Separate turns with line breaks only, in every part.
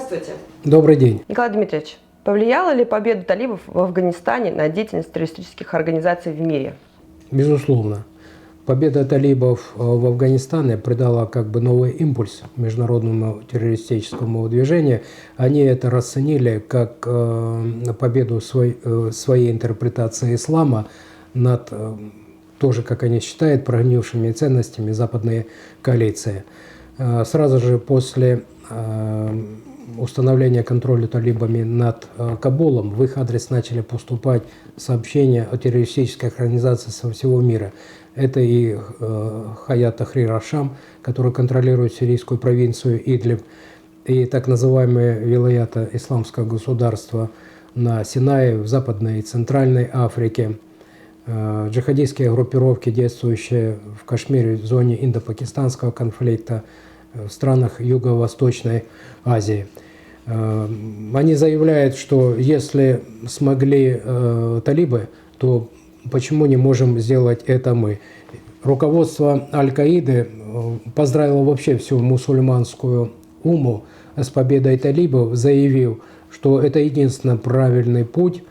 Здравствуйте.
Добрый день.
Николай Дмитриевич, повлияла ли победа талибов в Афганистане на деятельность террористических организаций в мире?
Безусловно. Победа талибов в Афганистане придала новый импульс международному террористическому движению. Они это расценили как победу своей интерпретации ислама над, тоже, как они считают, прогнившими ценностями западной коалиции. Сразу же после установления контроля талибами над Кабулом в их адрес начали поступать сообщения о террористических организациях со всего мира. Это и Хаят Тахрир аш-Шам, который контролирует сирийскую провинцию Идлиб, и так называемые вилаяты исламского государства на Синае, в Западной и Центральной Африке, джихадистские группировки, действующие в Кашмире, в зоне индо-пакистанского конфликта, в странах Юго-Восточной Азии. Они заявляют, что если смогли талибы, то почему не можем сделать это мы? Руководство Аль-Каиды поздравило вообще всю мусульманскую умму с победой талибов, заявив, что это единственно правильный путь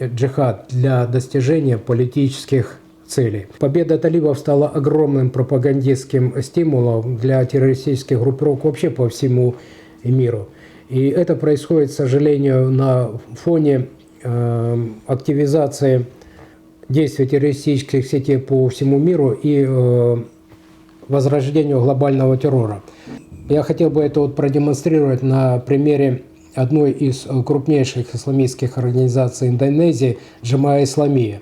джихад для достижения политических целей. Победа талибов стала огромным пропагандистским стимулом для террористических группировок вообще по всему миру. И это происходит, к сожалению, на фоне активизации действий террористических сетей по всему миру и возрождению глобального террора. Я хотел бы это продемонстрировать на примере одной из крупнейших исламистских организаций Индонезии, Джамаа Исламия.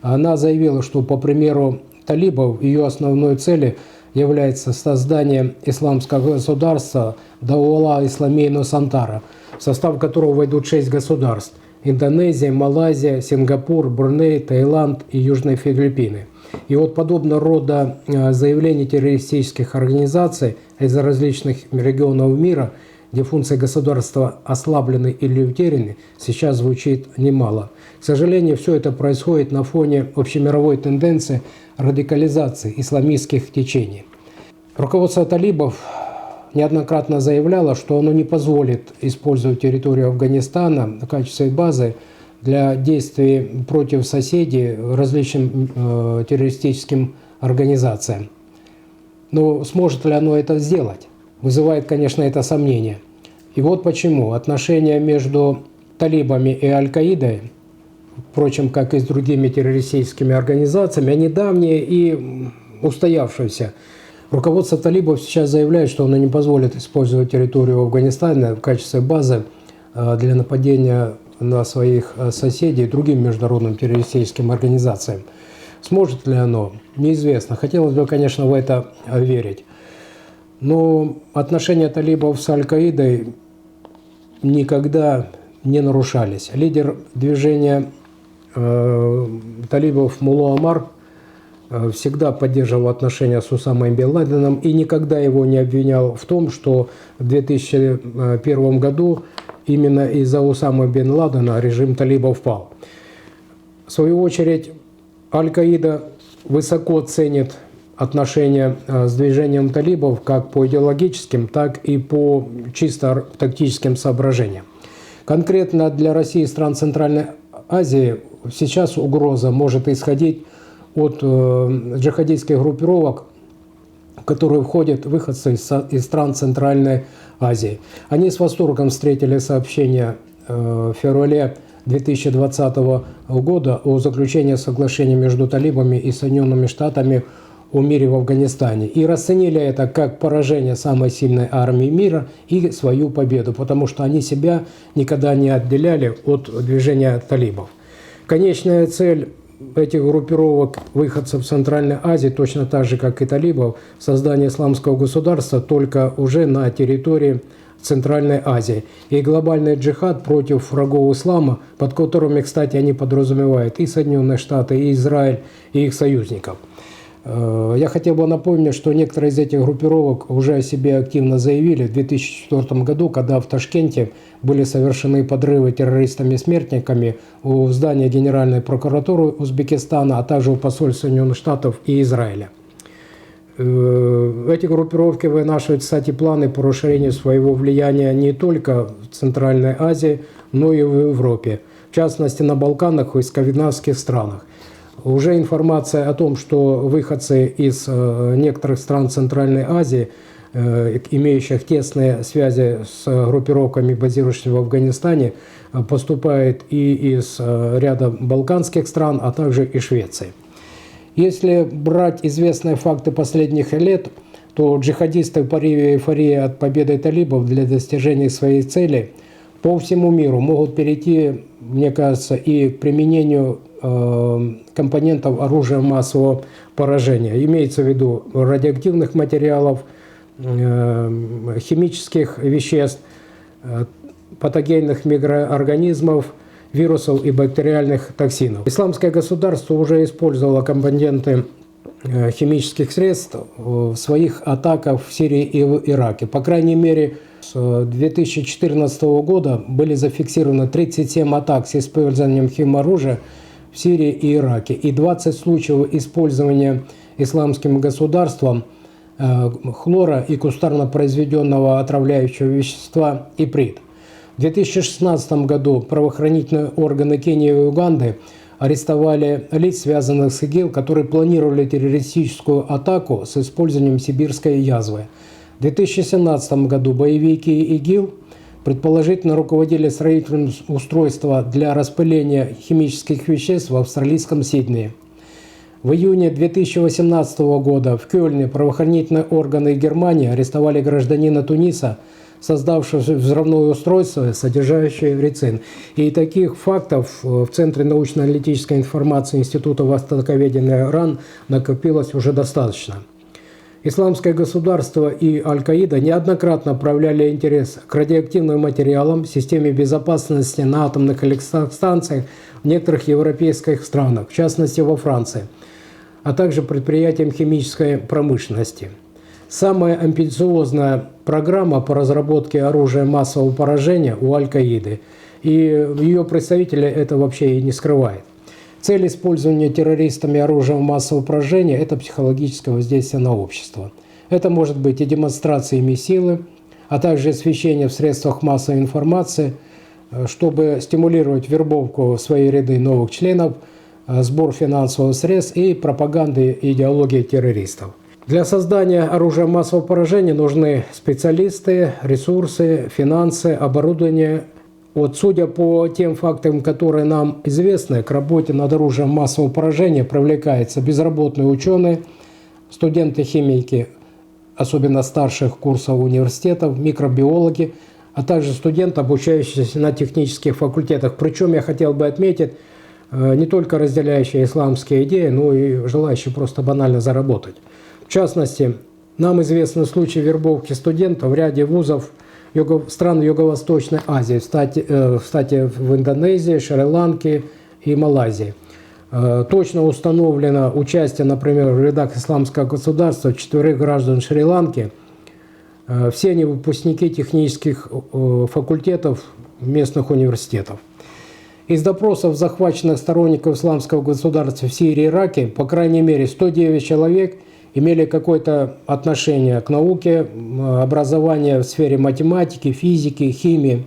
Она заявила, что, по примеру талибов, ее основной целью является создание исламского государства Даула Исламия Нусантара, в состав которого войдут 6 государств – Индонезия, Малайзия, Сингапур, Бруней, Таиланд и Южные Филиппины. И подобного рода заявления террористических организаций из различных регионов мира, где функции государства ослаблены или утеряны, сейчас звучит немало. К сожалению, все это происходит на фоне общемировой тенденции радикализации исламистских течений. Руководство талибов неоднократно заявляло, что оно не позволит использовать территорию Афганистана в качестве базы для действий против соседей различным террористическим организациям. Но сможет ли оно это сделать? Вызывает, конечно, это сомнение. И вот почему отношения между талибами и Аль-Каидой, впрочем, как и с другими террористическими организациями, они давние и устоявшиеся. Руководство талибов сейчас заявляет, что оно не позволит использовать территорию Афганистана в качестве базы для нападения на своих соседей другим международным террористическим организациям. Сможет ли оно? Неизвестно. Хотелось бы, конечно, в это верить. Но отношения талибов с Аль-Каидой никогда не нарушались. Лидер движения талибов Мулла Омар всегда поддерживал отношения с Усамой бен Ладеном и никогда его не обвинял в том, что в 2001 году именно из-за Усамы бен Ладена режим талибов пал. В свою очередь, Аль-Каида высоко ценит отношения с движением талибов как по идеологическим, так и по чисто тактическим соображениям. Конкретно для России и стран Центральной Азии сейчас угроза может исходить от джихадистских группировок, в которые входят выходцы из стран Центральной Азии. Они с восторгом встретили сообщение в феврале 2020 года о заключении соглашения между талибами и Соединенными Штатами о мире в Афганистане и расценили это как поражение самой сильной армии мира и свою победу, потому что они себя никогда не отделяли от движения талибов. Конечная цель этих группировок выходцев в Центральной Азии, точно так же, как и талибов, создание исламского государства только уже на территории Центральной Азии. И глобальный джихад против врагов ислама, под которыми, кстати, они подразумевают и Соединенные Штаты, и Израиль, и их союзников. Я хотел бы напомнить, что некоторые из этих группировок уже о себе активно заявили в 2004 году, когда в Ташкенте были совершены подрывы террористами-смертниками у здания Генеральной прокуратуры Узбекистана, а также у посольств Соединенных Штатов и Израиля. Эти группировки вынашивают, кстати, планы по расширению своего влияния не только в Центральной Азии, но и в Европе, в частности на Балканах и скандинавских странах. Уже информация о том, что выходцы из некоторых стран Центральной Азии, имеющих тесные связи с группировками, базирующимися в Афганистане, поступает и из ряда балканских стран, а также и Швеции. Если брать известные факты последних лет, то джихадисты в порыве эйфории от победы талибов для достижения своей цели по всему миру могут перейти, мне кажется, и к применению компонентов оружия массового поражения. Имеется в виду радиоактивных материалов, химических веществ, патогенных микроорганизмов, вирусов и бактериальных токсинов. Исламское государство уже использовало компоненты химических средств в своих атаках в Сирии и в Ираке. По крайней мере, с 2014 года были зафиксированы 37 атак с использованием химоружия в Сирии и Ираке и 20 случаев использования исламским государством хлора и кустарно произведенного отравляющего вещества иприт. В 2016 году правоохранительные органы Кении и Уганды арестовали лиц, связанных с ИГИЛ, которые планировали террористическую атаку с использованием сибирской язвы. В 2017 году боевики ИГИЛ предположительно руководили строительством устройства для распыления химических веществ в австралийском Сиднее. В июне 2018 года в Кёльне правоохранительные органы Германии арестовали гражданина Туниса, создавшего взрывное устройство, содержащее рицин. И таких фактов в Центре научно-аналитической информации Института востоковедения РАН накопилось уже достаточно. Исламское государство и Аль-Каида неоднократно проявляли интерес к радиоактивным материалам, системе безопасности на атомных электростанциях в некоторых европейских странах, в частности во Франции, а также предприятиям химической промышленности. Самая амбициозная программа по разработке оружия массового поражения у Аль-Каиды, и ее представители это вообще и не скрывают. Цель использования террористами оружия массового поражения – это психологическое воздействие на общество. Это может быть и демонстрациями силы, а также освещение в средствах массовой информации, чтобы стимулировать вербовку в свои ряды новых членов, сбор финансовых средств и пропаганды идеологии террористов. Для создания оружия массового поражения нужны специалисты, ресурсы, финансы, оборудование. Вот, судя по тем фактам, которые нам известны, к работе над оружием массового поражения привлекаются безработные ученые, студенты-химики, особенно старших курсов университетов, микробиологи, а также студенты, обучающиеся на технических факультетах. Причем я хотел бы отметить, не только разделяющие исламские идеи, но и желающие просто банально заработать. В частности, нам известны случаи вербовки студентов в ряде вузов стран Юго-Восточной Азии, кстати, в Индонезии, Шри-Ланке и Малайзии. Точно установлено участие, например, в рядах исламского государства 4 граждан Шри-Ланки. Все они выпускники технических факультетов местных университетов. Из допросов захваченных сторонников исламского государства в Сирии и Ираке, по крайней мере, 109 человек имели какое-то отношение к науке, образованию в сфере математики, физики, химии.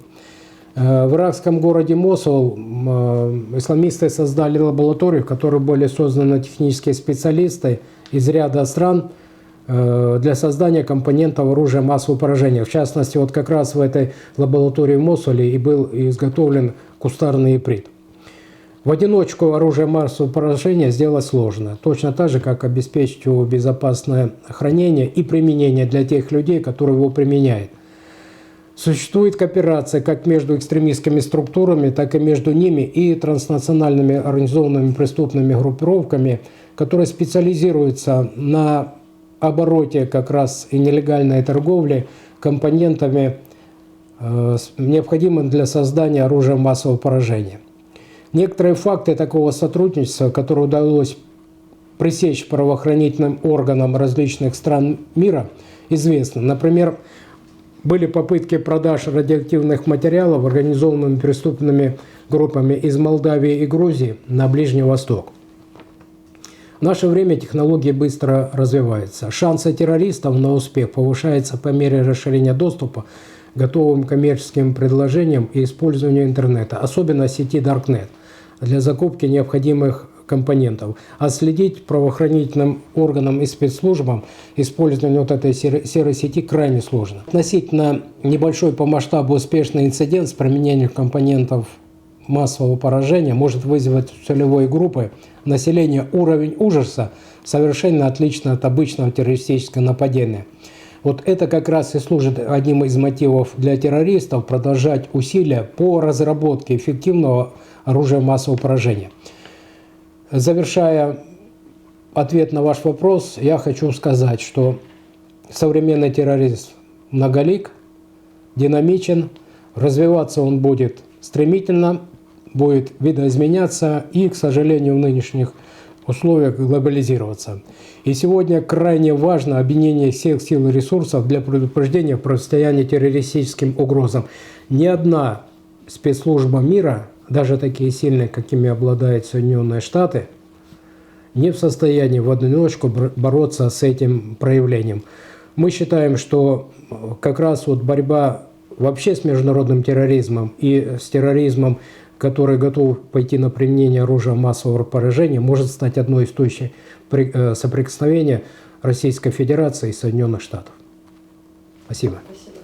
В иракском городе Мосул исламисты создали лабораторию, в которой были созданы технические специалисты из ряда стран для создания компонентов оружия массового поражения. В частности, вот как раз в этой лаборатории в Мосуле и был изготовлен кустарный иприт. В одиночку оружие массового поражения сделать сложно, точно так же, как обеспечить его безопасное хранение и применение для тех людей, которые его применяют. Существует кооперация как между экстремистскими структурами, так и между ними и транснациональными организованными преступными группировками, которые специализируются на обороте как раз и нелегальной торговли компонентами, необходимыми для создания оружия массового поражения. Некоторые факты такого сотрудничества, которые удалось пресечь правоохранительным органам различных стран мира, известны. Например, были попытки продаж радиоактивных материалов организованными преступными группами из Молдавии и Грузии на Ближний Восток. В наше время технологии быстро развиваются. Шансы террористов на успех повышаются по мере расширения доступа к готовым коммерческим предложениям и использованию интернета, особенно сети Darknet, для закупки необходимых компонентов. А следить правоохранительным органам и спецслужбам использование вот этой серой сети крайне сложно. Относительно небольшой по масштабу успешный инцидент с применением компонентов массового поражения может вызвать у целевой группы населения уровень ужаса, совершенно отличный от обычного террористического нападения. Вот это как раз и служит одним из мотивов для террористов продолжать усилия по разработке эффективного оружия массового поражения. Завершая ответ на ваш вопрос, я хочу сказать, что современный террорист многолик, динамичен, развиваться он будет стремительно, будет видоизменяться и, к сожалению, в нынешних условиях глобализироваться. И сегодня крайне важно объединение всех сил и ресурсов для предупреждения противостояния террористическим угрозам. Ни одна спецслужба мира, даже такие сильные, какими обладают Соединенные Штаты, не в состоянии в одиночку бороться с этим проявлением. Мы считаем, что как раз вот борьба вообще с международным терроризмом и с терроризмом, который готов пойти на применение оружия массового поражения, может стать одной из точек соприкосновения Российской Федерации и Соединенных Штатов. Спасибо.